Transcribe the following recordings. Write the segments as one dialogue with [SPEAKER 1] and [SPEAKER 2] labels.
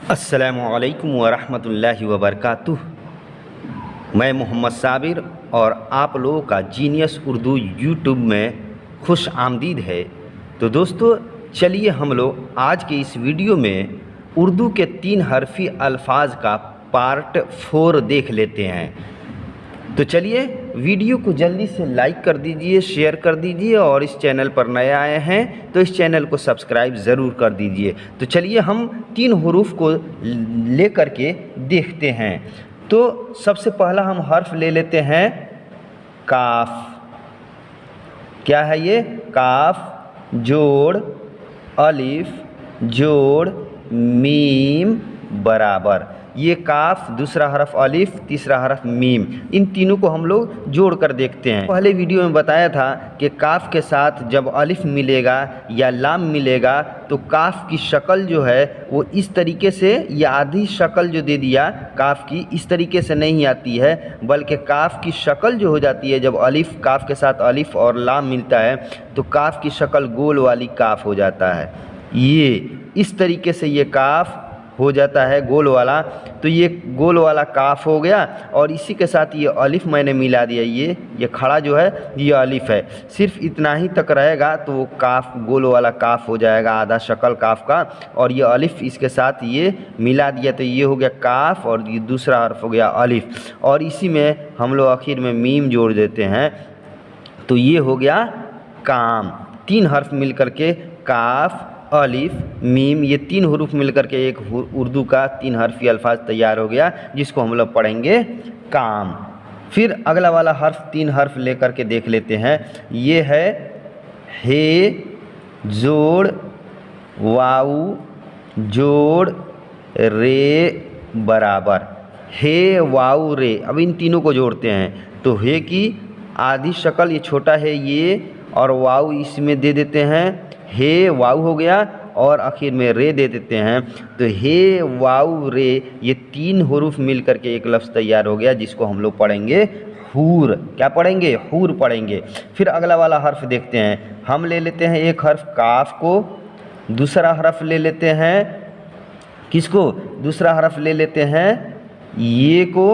[SPEAKER 1] अस्सलामुअलैकुम वरहमतुल्लाहि वबरकातुह। मैं मोहम्मद साबिर और आप लोगों का जीनियस उर्दू यूट्यूब में खुश आमदीद है। तो दोस्तों, चलिए हम लोग आज के इस वीडियो में उर्दू के 3 हरफी अल्फाज का पार्ट 4 देख लेते हैं। तो चलिए वीडियो को जल्दी से लाइक कर दीजिए, शेयर कर दीजिए और इस चैनल पर नए आए हैं तो इस चैनल को सब्सक्राइब ज़रूर कर दीजिए। तो चलिए हम 3 हरूफ को लेकर के देखते हैं। तो सबसे पहला हम हर्फ ले लेते हैं काफ। क्या है ये? काफ जोड़ अलिफ जोड़ मीम बराबर। ये काफ, दूसरा हरफ अलिफ, तीसरा हरफ मीम, इन तीनों को हम लोग जोड़ कर देखते हैं। पहले वीडियो में बताया था कि काफ के साथ जब अलिफ मिलेगा या लाम मिलेगा तो काफ की शक्ल जो है वो इस तरीके से, या आधी शक्ल जो दे दिया काफ की, इस तरीके से नहीं आती है, बल्कि काफ की शक्ल जो हो जाती है जब अलिफ, काफ के साथ अलिफ और लाम मिलता है तो काफ की शक्ल गोल वाली काफ हो जाता है। ये इस तरीके से ये काफ हो जाता है गोल वाला। तो ये गोल वाला काफ हो गया और इसी के साथ ये अलिफ मैंने मिला दिया। ये खड़ा जो है ये अलिफ है। सिर्फ इतना ही तक रहेगा तो वो काफ, गोल वाला काफ हो जाएगा, आधा शक्ल काफ का। और ये अलिफ इसके साथ ये मिला दिया तो ये हो गया काफ और ये दूसरा हर्फ हो गया अलिफ। और इसी में हम लोग आखिर में मीम जोड़ देते हैं तो ये हो गया काम। 3 हर्फ मिल करके काफ अलिफ मीम, ये 3 हरूफ मिलकर के एक उर्दू का 3 हरफी अल्फाज तैयार हो गया जिसको हम लोग पढ़ेंगे काम। फिर अगला वाला हर्फ 3 हर्फ लेकर के देख लेते हैं। ये है हे जोड़ वाऊ जोड़ रे बराबर। हे वाऊ रे। अब इन तीनों को जोड़ते हैं तो हे की आधी शक्ल ये छोटा है ये, और वाऊ इसमें दे देते हैं, हे वाऊ हो गया और आखिर में रे दे देते हैं तो हे वाऊ रे। ये 3 हरूफ मिल करके एक लफ्ज़ तैयार हो गया जिसको हम लोग पढ़ेंगे हूर। क्या पढ़ेंगे? हूर पढ़ेंगे। फिर अगला वाला हर्फ देखते हैं। हम ले लेते हैं एक हर्फ काफ को, दूसरा हर्फ ले लेते हैं किसको? दूसरा हर्फ ले लेते हैं ये को,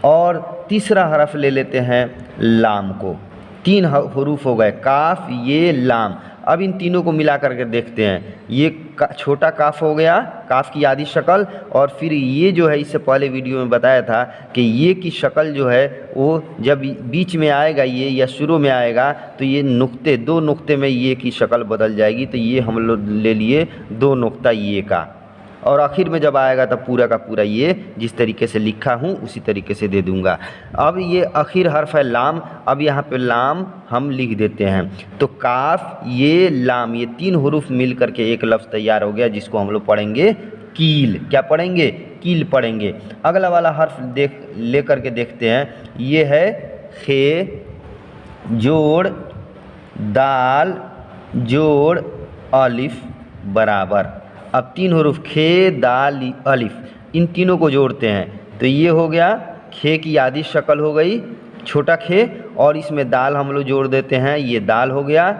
[SPEAKER 1] और तीसरा हर्फ ले लेते हैं लाम को। 3 हरूफ हो गए, काफ ये लाम। अब इन तीनों को मिला करके देखते हैं। ये छोटा काफ हो गया, काफ की आधी शक्ल, और फिर ये जो है इससे पहले वीडियो में बताया था कि ये की शक्ल जो है वो जब बीच में आएगा ये या शुरू में आएगा तो ये नुक्ते, 2 नुक्ते में ये की शक्ल बदल जाएगी। तो ये हम लोग ले लिए 2 नुक्ता ये का, और आखिर में जब आएगा तब पूरा का पूरा ये जिस तरीके से लिखा हूँ उसी तरीके से दे दूँगा। अब ये आखिर हर्फ है लाम। अब यहाँ पे लाम हम लिख देते हैं तो काफ ये लाम, ये 3 हरूफ मिल करके एक लफ्ज़ तैयार हो गया जिसको हम लोग पढ़ेंगे कील। क्या पढ़ेंगे? कील पढ़ेंगे। अगला वाला हर्फ ले करके देखते हैं। ये है खे जोड़ दाल जोड़ अलिफ बराबर। अब 3 हरूफ खे दाल अलिफ, इन तीनों को जोड़ते हैं तो ये हो गया खे की आधी शक्ल हो गई, छोटा खे, और इसमें दाल हम लोग जोड़ देते हैं, ये दाल हो गया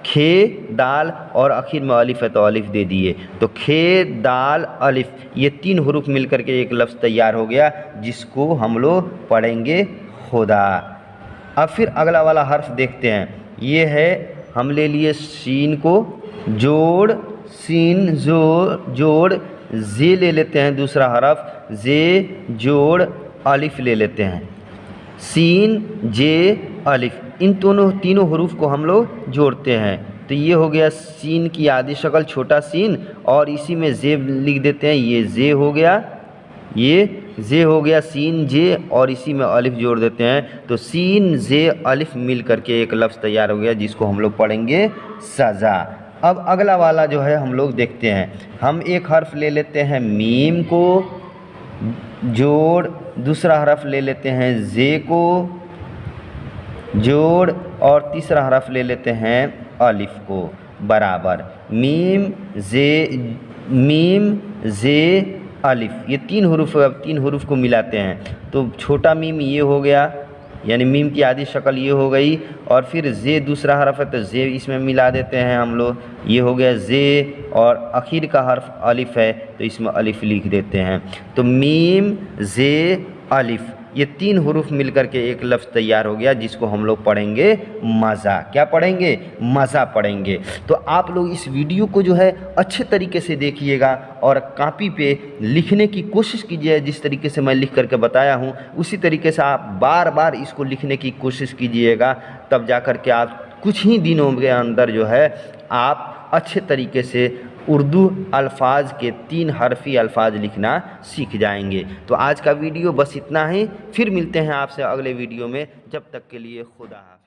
[SPEAKER 1] खे दाल, और आखिर में अलिफ है तो अलिफ दे दिए तो खे दाल अलिफ। ये 3 हरूफ मिल करके एक लफ्ज़ तैयार हो गया जिसको हम लोग पढ़ेंगे खुदा। अब फिर अगला वाला हर्फ देखते हैं। ये है, हम ले लिए सीन को, जोड़ सीन जोड़ जे ले लेते हैं, दूसरा हरफ जे जोड़ अलिफ ले लेते हैं, सीन जे अलिफ। इन तीनों हरूफ को हम लोग जोड़ते हैं तो ये हो गया सीन की आधी शक्ल छोटा सीन, और इसी में जे लिख देते हैं, ये जे हो गया, ये जे हो गया सीन जे, और इसी में अलिफ जोड़ देते हैं तो सीन जे अलिफ मिल करके एक लफ्ज़ तैयार हो गया जिसको हम लोग पढ़ेंगे सज़ा। अब अगला वाला जो है हम लोग देखते हैं। हम एक हर्फ ले लेते हैं मीम को, जोड़ दूसरा हर्फ ले लेते हैं जे को, जोड़ और तीसरा हर्फ ले लेते हैं अलिफ को बराबर। मीम जे अलिफ, ये 3 हरूफ। अब 3 हरूफ को मिलाते हैं तो छोटा मीम ये हो गया, यानी मीम की आधी शक्ल ये हो गई। और फिर जे दूसरा हर्फ है तो जे इसमें मिला देते हैं हम लोग, ये हो गया जे। और आखिर का हर्फ अलिफ है तो इसमें अलिफ लिख देते हैं। तो मीम जे अलिफ, ये 3 हुरूफ मिलकर के एक लफ्ज़ तैयार हो गया, जिसको हम लोग पढ़ेंगे मज़ा। क्या पढ़ेंगे? मज़ा पढ़ेंगे। तो आप लोग इस वीडियो को जो है अच्छे तरीके से देखिएगा और कापी पे लिखने की कोशिश कीजिए। जिस तरीके से मैं लिख करके बताया हूँ उसी तरीके से आप बार बार इसको लिखने की कोशिश कीजिएगा, तब जा कर के आप कुछ ही दिनों के अंदर जो है आप अच्छे तरीके से उर्दू अल्फाज के 3 हरफी अल्फाज लिखना सीख जाएंगे। तो आज का वीडियो बस इतना ही, फिर मिलते हैं आपसे अगले वीडियो में। जब तक के लिए खुदा हाफ़िज़।